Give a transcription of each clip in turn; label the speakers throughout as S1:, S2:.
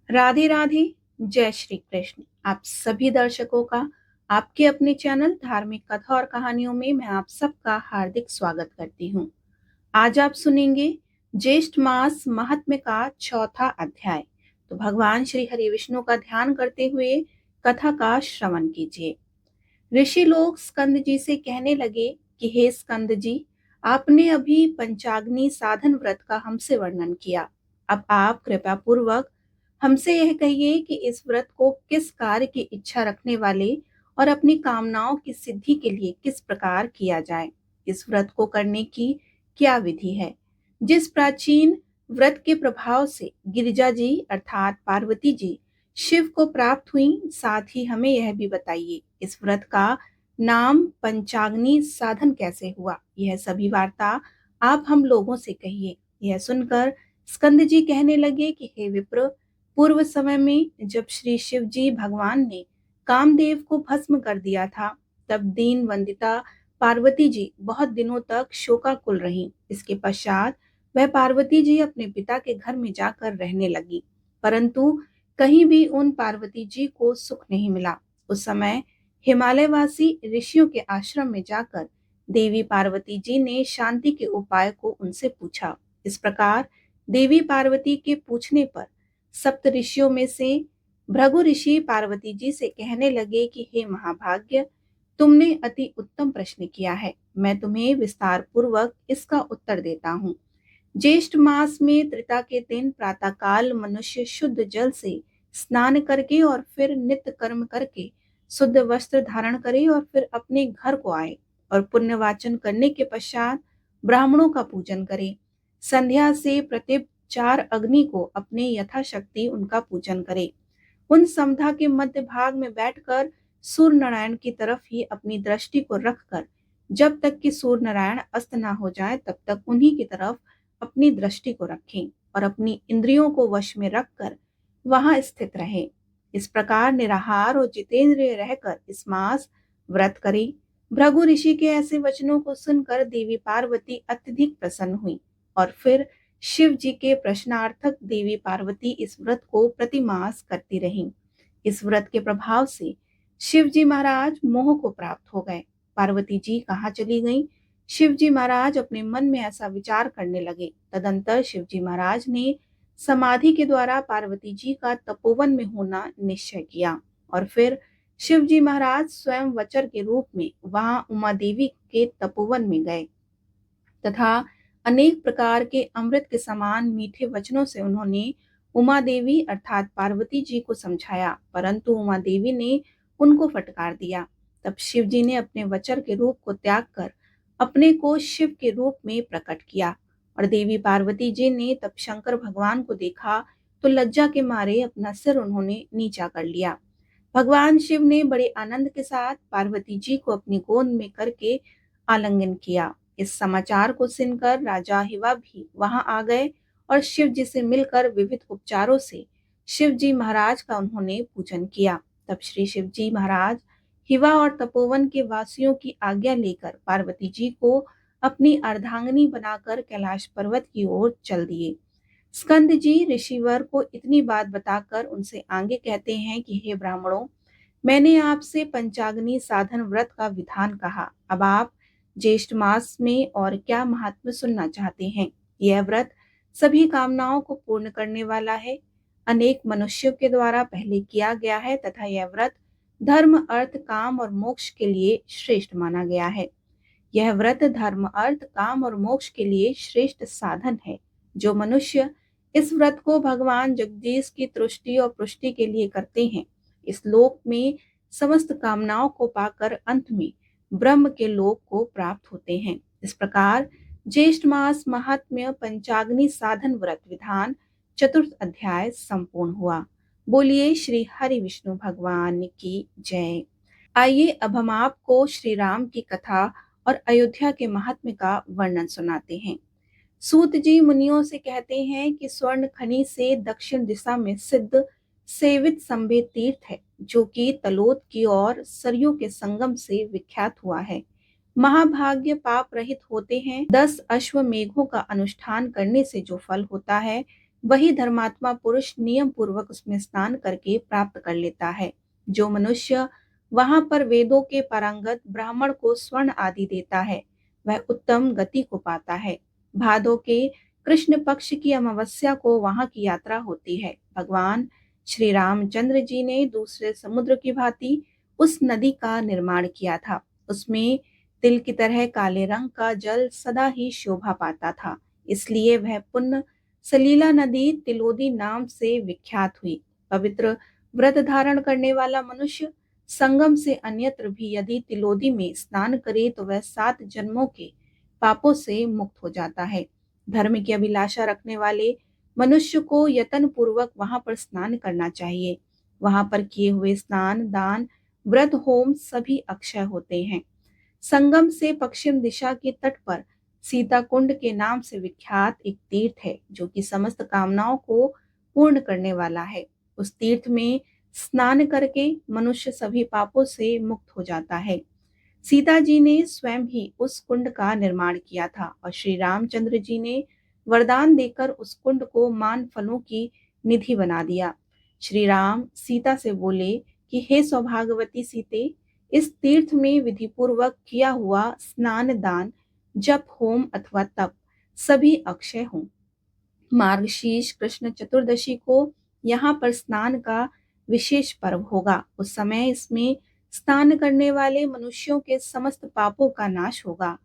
S1: राधे राधे। जय श्री कृष्ण। आप सभी दर्शकों का आपके अपने चैनल धार्मिक कथा और कहानियों में मैं आप सबका हार्दिक स्वागत करती हूँ। आज आप सुनेंगे ज्येष्ठ मास महात्म्य का चौथा अध्याय। तो भगवान श्री हरि विष्णु का ध्यान करते हुए कथा का श्रवण कीजिए। ऋषि लोग स्कंद जी से कहने लगे कि हे स्कंद जी, आपने अभी पंचाग्नि साधन व्रत का हमसे वर्णन किया। अब आप कृपा पूर्वक हमसे यह कहिए कि इस व्रत को किस कार्य की इच्छा रखने वाले और अपनी कामनाओं की सिद्धि के लिए किस प्रकार किया जाए। इस व्रत को करने की क्या विधि है। जिस प्राचीन व्रत के प्रभाव से गिरिजा जी अर्थात पार्वती जी शिव को प्राप्त हुई, साथ ही हमें यह भी बताइए इस व्रत का नाम पंचाग्नि साधन कैसे हुआ। यह सभी वार्ता आप हम लोगों से कहिए। यह सुनकर स्कंद जी कहने लगे कि हे विप्र, पूर्व समय में जब श्री शिव जी भगवान ने कामदेव को भस्म कर दिया था, तब दीन वंदिता पार्वती जी बहुत दिनों तक शोकाकुल रहीं। इसके पश्चात वह पार्वती जी अपने पिता के घर में जाकर रहने लगी, परंतु कहीं भी उन पार्वती जी को सुख नहीं मिला। उस समय हिमालयवासी ऋषियों के आश्रम में जाकर देवी पार्वती जी ने शांति के उपाय को उनसे पूछा। इस प्रकार देवी पार्वती के पूछने पर सप्त ऋषियों में से भृगु ऋषि पार्वती जी से कहने लगे कि हे महाभाग्य, तुमने अति उत्तम प्रश्न किया है। मैं तुम्हें विस्तार पूर्वक इसका उत्तर देता हूँ। ज्येष्ठ मास में त्रिता के दिन प्रातःकाल मनुष्य शुद्ध जल से स्नान करके और फिर नित्य कर्म करके शुद्ध वस्त्र धारण करे और फिर अपने घर को आए और पुण्य वाचन करने के पश्चात ब्राह्मणों का पूजन करे। संध्या से प्रत्येक 4 अग्नि को अपने यथाशक्ति उनका पूजन करे। उन समधा के मध्य भाग में बैठकर सूर्य नारायण की तरफ ही अपनी दृष्टि को रखकर जब तक कि सूर्य नारायण अस्त ना हो जाए तब तक उन्हीं की तरफ अपनी दृष्टि को रखें और अपनी इंद्रियों को वश में रखकर वहां स्थित रहे। इस प्रकार निराहार और जितेंद्रिय रहकर इस मास व्रत करें। भृगु ऋषि के ऐसे वचनों को सुनकर देवी पार्वती अत्यधिक प्रसन्न हुई और फिर शिव जी के प्रश्नार्थक देवी पार्वती इस व्रत को प्रतिमास करती रहीं। इस व्रत के प्रभाव से शिव जी महाराज मोह को प्राप्त हो गए। पार्वती जी कहाँ चली गईं? शिव जी महाराज अपने मन में ऐसा विचार करने लगे। तदंतर शिव जी महाराज ने समाधि के द्वारा पार्वती जी का तपोवन में होना निश्चय किया और फिर शिव जी महाराज स्वयं वचर के रूप में वहां उमा देवी के तपोवन में गए तथा अनेक प्रकार के अमृत के समान मीठे वचनों से उन्होंने उमा देवी अर्थात पार्वती जी को समझाया, परंतु उमा देवी ने उनको फटकार दिया। तब शिव जी ने अपने वचर के रूप को त्याग कर अपने को शिव के रूप में प्रकट किया और देवी पार्वती जी ने तब शंकर भगवान को देखा तो लज्जा के मारे अपना सिर उन्होंने नीचा कर लिया। भगवान शिव ने बड़े आनंद के साथ पार्वती जी को अपनी गोद में करके आलिंगन किया। इस समाचार को सुनकर राजा हिवा भी वहां आ गए और शिव जी से मिलकर विविध उपचारों से शिव जी महाराज का उन्होंने पूजन किया। तब श्री शिव जी महाराज हिवा और तपोवन के वासियों की आज्ञा लेकर पार्वती जी को अपनी अर्धांगिनी बनाकर कैलाश पर्वत की ओर चल दिए। स्कंद जी ऋषिवर को इतनी बात बताकर उनसे आगे कहते हैं कि हे ब्राह्मणों, मैंने आपसे पंचाग्नि साधन व्रत का विधान कहा। अब आप ज्येष्ठ मास में और क्या महात्म्य सुनना चाहते हैं। यह व्रत सभी कामनाओं को पूर्ण करने वाला है, अनेक मनुष्यों के द्वारा पहले किया गया है तथा यह व्रत धर्म अर्थ काम और मोक्ष के लिए श्रेष्ठ माना गया है। यह व्रत धर्म अर्थ काम और मोक्ष के लिए श्रेष्ठ साधन है। जो मनुष्य इस व्रत को भगवान जगदीश की तुष्टि और पुष्टि के लिए करते हैं, इस लोक में समस्त कामनाओं को पाकर अंत में ब्रह्म के लोक को प्राप्त होते हैं। इस प्रकार ज्येष्ठ मास महात्म्य पंचाग्नि साधन व्रत विधान चतुर्थ अध्याय संपूर्ण हुआ। बोलिए श्री हरि विष्णु भगवान की जय। आइए अब हम आपको श्री राम की कथा और अयोध्या के महात्म्य का वर्णन सुनाते हैं। सूत जी मुनियों से कहते हैं कि स्वर्ण खनि से दक्षिण दिशा में सिद्ध सेवित संभे तीर्थ है, जो कि तलोद की ओर सरयू के संगम से विख्यात हुआ है। महाभाग्य पाप रहित होते हैं। 10 अश्वमेघों का अनुष्ठान करने से जो फल होता है वही धर्मात्मा पुरुष नियम पूर्वक उसमें स्नान करके प्राप्त कर लेता है। जो मनुष्य वहां पर वेदों के पारंगत ब्राह्मण को स्वर्ण आदि देता है, वह उत्तम गति को पाता है। भादो के कृष्ण पक्ष की अमावस्या को वहां की यात्रा होती है। भगवान श्री रामचंद्र जी ने दूसरे समुद्र की भांति उस नदी का निर्माण किया था। उसमें तिल की तरह काले रंग का जल सदा ही शोभा पाता था, इसलिए वह पुण्य सलीला नदी तिलोदी नाम से विख्यात हुई। पवित्र व्रत धारण करने वाला मनुष्य संगम से अन्यत्र भी यदि तिलोदी में स्नान करे तो वह 7 जन्मों के पापों से मुक्त हो जाता है। धर्म की अभिलाषा रखने वाले मनुष्य को यत्न पूर्वक वहां पर स्नान करना चाहिए। वहां पर किए हुए स्नान, दान, व्रत, होम सभी अक्षय होते हैं। संगम से पश्चिम दिशा के तट पर सीता कुंड के नाम से विख्यात एक तीर्थ है, जो कि समस्त कामनाओं को पूर्ण करने वाला है। उस तीर्थ में स्नान करके मनुष्य सभी पापों से मुक्त हो जाता है। सीता जी ने स्वयं ही उस कुंड का निर्माण किया था और श्री रामचंद्र जी ने वरदान देकर उस कुंड को मान फलों की निधि बना दिया। श्री राम सीता से बोले कि हे सौभाग्यवती सीते, इस तीर्थ में विधि पूर्वक किया हुआ स्नान, दान, जप, होम अथवा तप सभी अक्षय हों। मार्गशीर्ष कृष्ण चतुर्दशी को यहाँ पर स्नान का विशेष पर्व होगा। उस समय इसमें स्नान करने वाले मनुष्यों के समस्त पापों का नाश होगा।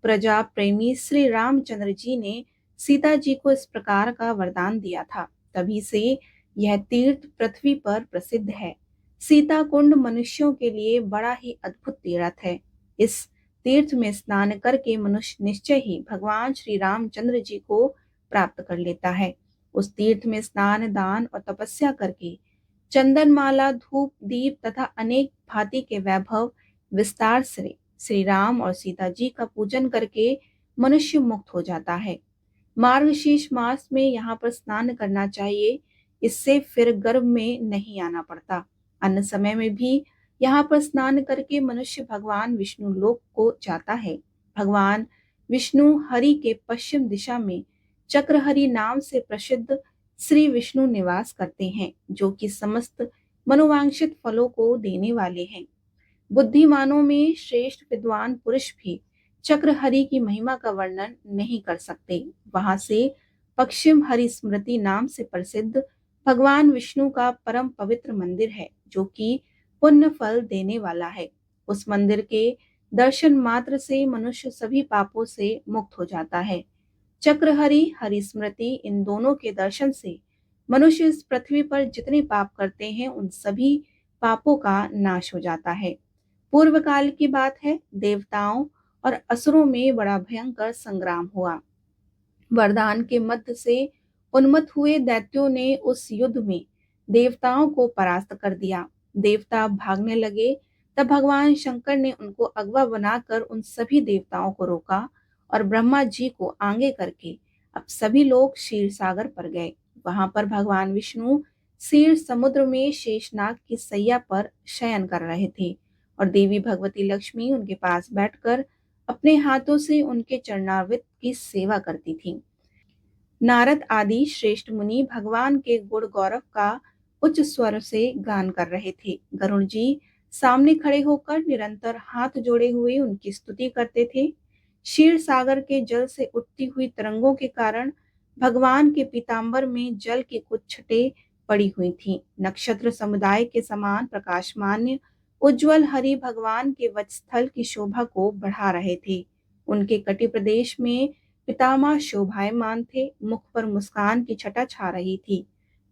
S1: प्रजा प्रेमी श्री रामचंद्र जी ने सीता जी को इस प्रकार का वरदान दिया था, तभी से यह तीर्थ पृथ्वी पर प्रसिद्ध है। सीता कुंड मनुष्यों के लिए बड़ा ही अद्भुत तीर्थ है। इस तीर्थ में स्नान करके मनुष्य निश्चय ही भगवान श्री रामचंद्र जी को प्राप्त कर लेता है। उस तीर्थ में स्नान, दान और तपस्या करके चंदन माला, धूप, दीप तथा अनेक भांति के वैभव विस्तार से श्री राम और सीता जी का पूजन करके मनुष्य मुक्त हो जाता है। मार्गशीर्ष मास में यहाँ पर स्नान करना चाहिए, इससे फिर गर्भ में नहीं आना पड़ता। अन्य समय में भी यहाँ पर स्नान करके मनुष्य भगवान विष्णु लोक को जाता है। भगवान विष्णु हरि के पश्चिम दिशा में चक्रहरि नाम से प्रसिद्ध श्री विष्णु निवास करते हैं, जो कि समस्त मनोवांछित फलों को देने वाले हैं। बुद्धिमानों में श्रेष्ठ विद्वान पुरुष भी चक्रहरि की महिमा का वर्णन नहीं कर सकते। वहां से पश्चिम हरि स्मृति नाम से प्रसिद्ध भगवान विष्णु का परम पवित्र मंदिर है, जो कि पुण्य फल देने वाला है। उस मंदिर के दर्शन मात्र से मनुष्य सभी पापों से मुक्त हो जाता है। चक्रहरि, हरि स्मृति, इन दोनों के दर्शन से मनुष्य इस पृथ्वी पर जितने पाप करते हैं उन सभी पापों का नाश हो जाता है। पूर्व काल की बात है, देवताओं और असुरों में बड़ा भयंकर संग्राम हुआ। वरदान के मध्य से उन्मत्त हुए दैत्यों ने उस युद्ध में देवताओं को परास्त कर दिया। देवता भागने लगे, तब भगवान शंकर ने उनको अगवा बनाकर उन सभी देवताओं को रोका और ब्रह्मा जी को आगे करके अब सभी लोग क्षीर सागर पर गए। वहां पर भगवान विष्णु क्षीर समुद्र में शेषनाग की सैया पर शयन कर रहे थे और देवी भगवती लक्ष्मी उनके पास बैठकर अपने हाथों से उनके चरणारविंद की सेवा करती थी। नारद आदि श्रेष्ठ मुनि भगवान के गुण गौरव का उच्च स्वर से गान कर रहे थे। गरुण जी सामने खड़े होकर निरंतर हाथ जोड़े हुए उनकी स्तुति करते थे। क्षीर सागर के जल से उठती हुई तरंगों के कारण भगवान के पीतांबर में जल की कुछ छटें पड़ी हुई थीं। नक्षत्र समुदाय के समान प्रकाशमान्य उज्जवल हरि भगवान के वक्षस्थल की शोभा को बढ़ा रहे थे। उनके कटि प्रदेश में पितामह शोभायमान थे, मुख पर मुस्कान की छटा छा रही थी।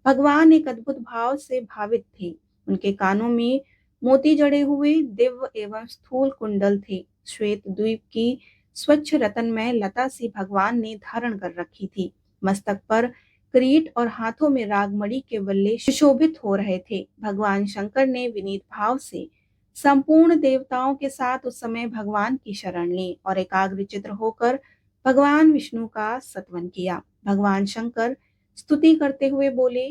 S1: भगवान एक अद्भुत भाव से भावित थे। उनके कानों में मोती जड़े हुए दिव्य एवं स्थूल कुंडल थे। श्वेत द्वीप की स्वच्छ रतनमय लता सी भगवान ने धारण कर रखी थी। मस्तक पर किरीट और हाथों में रागमणि के बल्ले सुशोभित हो रहे थे। भगवान शंकर ने विनीत भाव से संपूर्ण देवताओं के साथ उस समय भगवान की शरण ली और एकाग्रचित्त होकर भगवान विष्णु का स्तवन किया। भगवान शंकर स्तुति करते हुए बोले,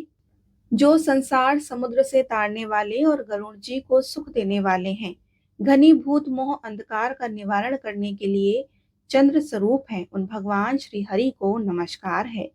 S1: जो संसार समुद्र से तारने वाले और गरुड़ जी को सुख देने वाले हैं, घनीभूत मोह अंधकार का निवारण करने के लिए चंद्र स्वरूप हैं, उन भगवान श्री हरि को नमस्कार है।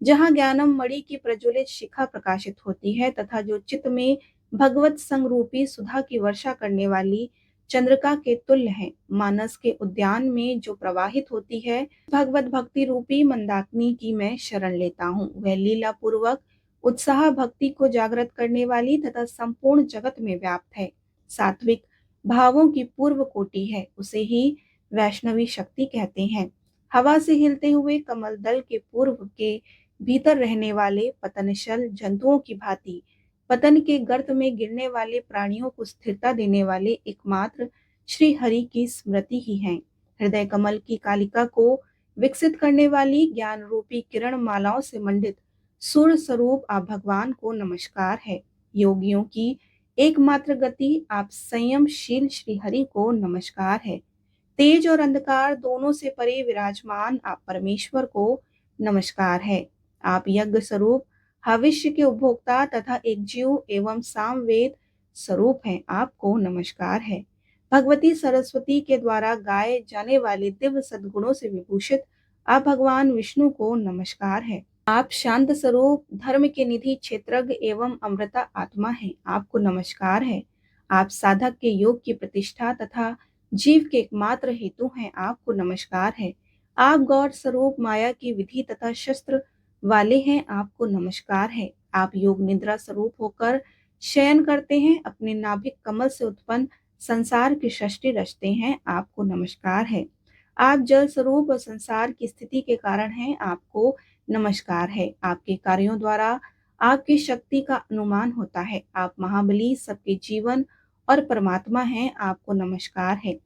S1: जहाँ ज्ञानम मणि की प्रज्वलित शिखा प्रकाशित होती है तथा जो चित्त में भगवत संग रूपी सुधा की वर्षा करने वाली चंद्रिका के तुल्य है। मानस के उद्यान में जो प्रवाहित होती है, भगवत भक्ति रूपी मंदाकिनी की मैं शरण लेता हूँ। वह लीला पूर्वक उत्साह भक्ति को जागृत करने वाली तथा संपूर्ण जगत में व्याप्त है। सात्विक भावों की पूर्व कोटि है, उसे ही वैष्णवी शक्ति कहते हैं। हवा से हिलते हुए कमल दल के पूर्व के भीतर रहने वाले पतनशल जंतुओं की भांति पतन के गर्त में गिरने वाले प्राणियों को स्थिरता देने वाले एकमात्र श्री हरि की स्मृति ही है। हृदय कमल की कालिका को विकसित करने वाली ज्ञान रूपी किरण मालाओं से मंडित सूर्य स्वरूप आप भगवान को नमस्कार है। योगियों की एकमात्र गति आप संयमशील श्री हरि को नमस्कार है। तेज और अंधकार दोनों से परे विराजमान आप परमेश्वर को नमस्कार है। आप यज्ञ स्वरूप भविष्य के उपभोक्ता तथा एक जीव एवं सामवेद स्वरूप हैं। आपको नमस्कार है। भगवती सरस्वती के द्वारा गाए जाने वाले दिव्य सद्गुणों से विभूषित आप भगवान विष्णु को नमस्कार है। आप शांत स्वरूप धर्म के निधि क्षेत्रज्ञ एवं अमृता आत्मा है। आपको नमस्कार है। आप साधक के योग की प्रतिष्ठा तथा जीव के एकमात्र हेतु हैं। आपको नमस्कार है। आप गौर स्वरूप माया की विधि तथा शस्त्र वाले हैं। आपको नमस्कार है। आप योग निद्रा स्वरूप होकर शयन करते हैं। अपने नाभिक कमल से उत्पन्न संसार की सृष्टि रचते हैं। आपको नमस्कार है। आप जल स्वरूप और संसार की स्थिति के कारण हैं। आपको नमस्कार है। आपके कार्यों द्वारा आपकी शक्ति का अनुमान होता है। आप महाबली सबके जीवन और परमात्मा हैं। आपको नमस्कार है।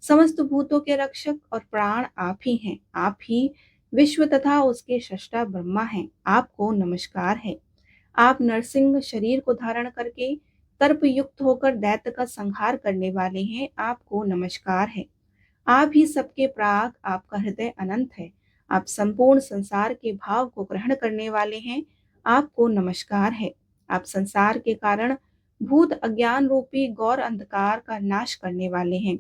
S1: समस्त भूतों के रक्षक और प्राण आप ही हैं। आप ही विश्व तथा उसके सृष्टा ब्रह्मा हैं। आपको नमस्कार है। आप नरसिंह शरीर को धारण करके तर्प युक्त होकर दैत्य का संहार करने वाले हैं। आपको नमस्कार है। आप ही सबके प्राग, आपका हृदय अनंत है। आप संपूर्ण संसार के भाव को ग्रहण करने वाले हैं। आपको नमस्कार है। आप संसार के कारण भूत अज्ञान रूपी गौर अंधकार का नाश करने वाले हैं।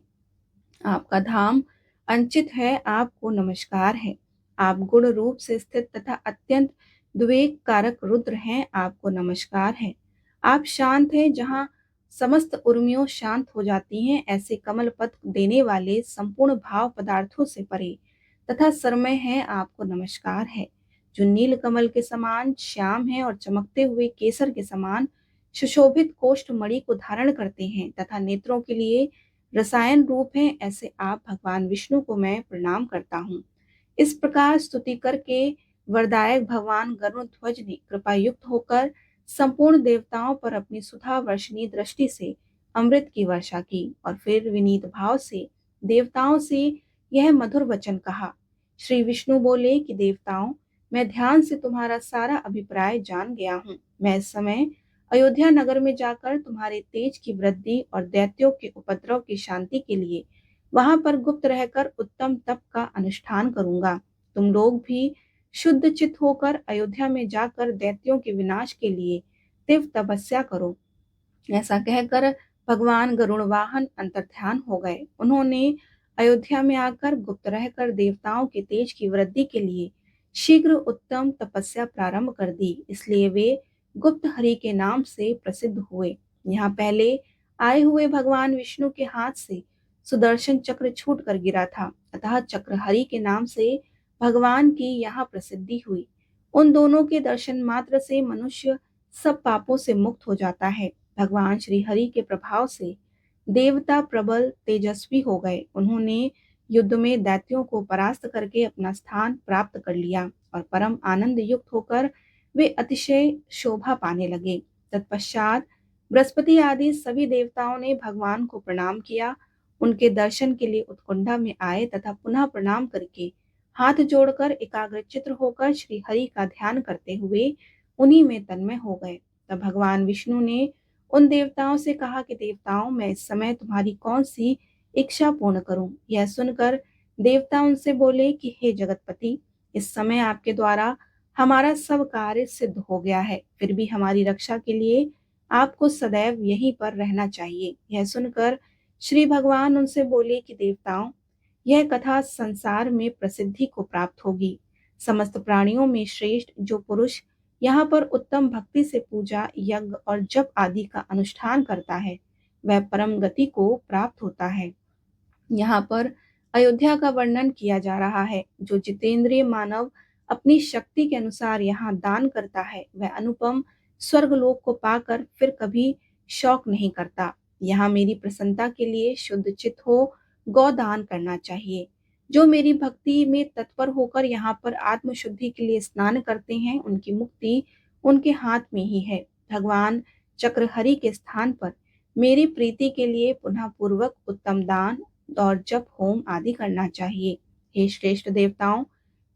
S1: आपका धाम अंचित है। आपको नमस्कार है। आप गुण रूप से स्थित तथा अत्यंत द्वेग कारक रुद्र हैं। आपको नमस्कार है। आप शांत हैं, जहाँ समस्त उर्मियों शांत हो जाती हैं। ऐसे कमल पथ देने वाले संपूर्ण भाव पदार्थों से परे तथा सरमय हैं। आपको नमस्कार है। जो नील कमल के समान श्याम है और चमकते हुए केसर के समान सुशोभित कोष्ठ मणि को धारण करते हैं तथा नेत्रों के लिए रसायन रूप हैं, ऐसे आप भगवान विष्णु को मैं प्रणाम करता हूँ। इस प्रकार स्तुति करके वरदायक भगवान गरुड़ध्वज ने कृपा युक्त होकर संपूर्ण देवताओं पर अपनी सुधा वर्षिणी दृष्टि से अमृत की वर्षा की और फिर विनीत भाव से देवताओं से यह मधुर वचन कहा। श्री विष्णु बोले कि देवताओं, मैं ध्यान से तुम्हारा सारा अभिप्राय जान गया हूँ। मैं इस समय अयोध्या नगर में जाकर तुम्हारे तेज की वृद्धि और दैत्यों के उपद्रव की शांति के लिए वहां पर गुप्त रहकर उत्तम तप का अनुष्ठान करूंगा। तुम लोग भी शुद्ध चित्त होकर अयोध्या में जाकर दैत्यों के विनाश के लिए तीव्र तपस्या करो। ऐसा कहकर भगवान गरुड़ वाहन अंतर्ध्यान हो गए। उन्होंने अयोध्या में आकर गुप्त रहकर देवताओं के तेज की वृद्धि के लिए शीघ्र उत्तम तपस्या प्रारंभ कर दी। इसलिए वे गुप्त हरि के नाम से प्रसिद्ध हुए। यहाँ पहले आए हुए भगवान विष्णु के हाथ से सुदर्शन चक्र छूट कर गिरा था, अतः चक्र हरि के नाम से भगवान की यहाँ प्रसिद्धि हुई। उन दोनों के दर्शन मात्र से मनुष्य सब पापों से मुक्त हो जाता है। भगवान श्री हरि के प्रभाव से देवता प्रबल तेजस्वी हो गए। उन्होंने युद्ध में दैत्यों को परास्त करके अपना स्थान प्राप्त कर लिया और परम आनंद युक्त होकर वे अतिशय शोभा पाने लगे। तत्पश्चात बृहस्पति आदि सभी देवताओं ने भगवान को प्रणाम किया। उनके दर्शन के लिए उत्कंठा में आए तथा पुनः प्रणाम करके हाथ जोड़कर एकाग्रचित्त होकर श्री हरि का ध्यान करते हुए उन्हीं में तन्मय हो गए। तब भगवान विष्णु ने उन देवताओं से कहा कि देवताओं, मैं इस समय तुम्हारी कौन सी इच्छा पूर्ण करूं। यह सुनकर देवता उनसे बोले कि हे जगतपति, इस समय आपके द्वारा हमारा सब कार्य सिद्ध हो गया है, फिर भी हमारी रक्षा के लिए आपको सदैव यहीं पर रहना चाहिए। यह सुनकर श्री भगवान उनसे बोले कि देवताओं, यह कथा संसार में प्रसिद्धि को प्राप्त होगी। समस्त प्राणियों में श्रेष्ठ जो पुरुष यहाँ पर उत्तम भक्ति से पूजा, यज्ञ और जप आदि का अनुष्ठान करता है, वह परम गति को प्राप्त होता है। यहाँ पर अयोध्या का वर्णन किया जा रहा है। जो जितेंद्रिय मानव अपनी शक्ति के अनुसार यहाँ दान करता है, वह अनुपम स्वर्गलोक को पाकर फिर कभी शौक नहीं करता। यहाँ मेरी प्रसन्नता के लिए शुद्ध चित्त हो गौदान करना चाहिए। जो मेरी भक्ति में तत्पर होकर यहाँ पर आत्मशुद्धि के लिए स्नान करते हैं, उनकी मुक्ति उनके हाथ में ही है। भगवान चक्रहरि के स्थान पर मेरी प्रीति के लिए पुनः पूर्वक उत्तम दान और जप होम आदि करना चाहिए। हे श्रेष्ठ देवताओं,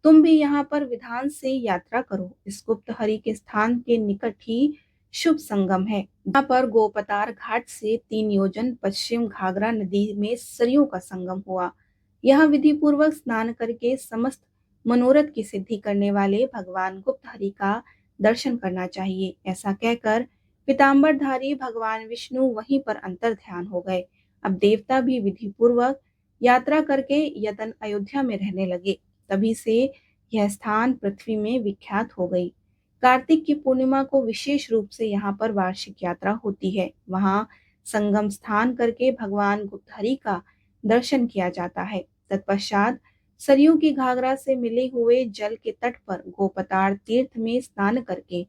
S1: तुम भी यहाँ पर विधान से यात्रा करो। इस गुप्त हरि के स्थान के निकट ही शुभ संगम है। यहाँ पर गोपतार घाट से 3 योजन पश्चिम घाघरा नदी में सरयू का संगम हुआ। यहाँ विधि पूर्वक स्नान करके समस्त मनोरथ की सिद्धि करने वाले भगवान गुप्त हरि का दर्शन करना चाहिए। ऐसा कहकर पीताम्बरधारी भगवान विष्णु वहीं पर अंतर ध्यान हो गए। अब देवता भी विधि पूर्वक यात्रा करके यदन अयोध्या में रहने लगे। तभी से यह स्थान पृथ्वी में विख्यात हो गई। कार्तिक की पूर्णिमा को विशेष रूप से यहाँ पर वार्षिक यात्रा होती है। वहाँ संगम स्थान करके भगवान गुप्तहरि का दर्शन किया जाता है। तत्पश्चात सरयू की घाघरा से मिले हुए जल के तट पर गोपतार तीर्थ में स्नान करके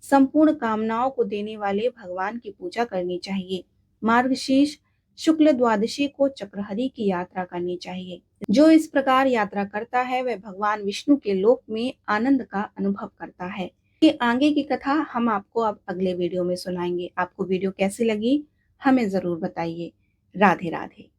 S1: संपूर्ण कामनाओं को देने वाले भगवान की पूजा करनी चाहिए। मार्गशीर्ष शुक्ल द्वादशी को चक्रहरि की यात्रा करनी चाहिए। जो इस प्रकार यात्रा करता है, वह भगवान विष्णु के लोक में आनंद का अनुभव करता है। ये आगे की कथा हम आपको अब अगले वीडियो में सुनाएंगे। आपको वीडियो कैसी लगी हमें जरूर बताइए। राधे राधे।